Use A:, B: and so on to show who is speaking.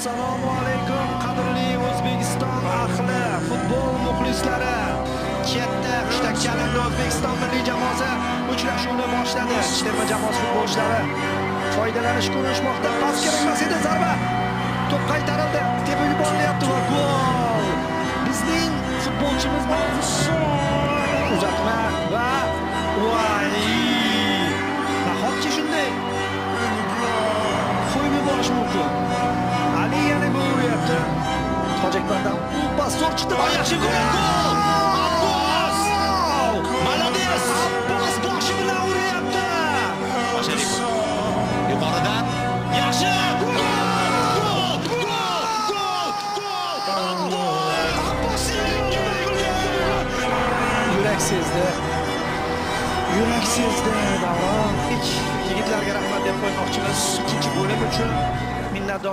A: Assalomu alaykum qadrli O'zbekiston ahli, futbol muxlislari. Katta ishtakchalarni O'zbekiston milliy jamoasi uchrashuvni boshladi. Terma jamoasi futbolchilari foydalanishga urinishmoqda. Pas kerakmas edi, zarba. To'p qaytarildi. Tepib yuborilyapti va gol. Bizning futbolchimiz uzatma va nahotki shunday qo'yib yuborish mumkin. Ali yana gol uryapti. Tojiklardan pas zo'r chiqdi. Yaxshi gol! Abbos! Malades! Abbos boshi bilan uryapti. Boshalik yuqoridan yaxshi gol! Yurak sezdi Davron. Yigitlarga rahmat deb qo'ymoqchimiz. Ikkinchi bo'lim uchun minnatdor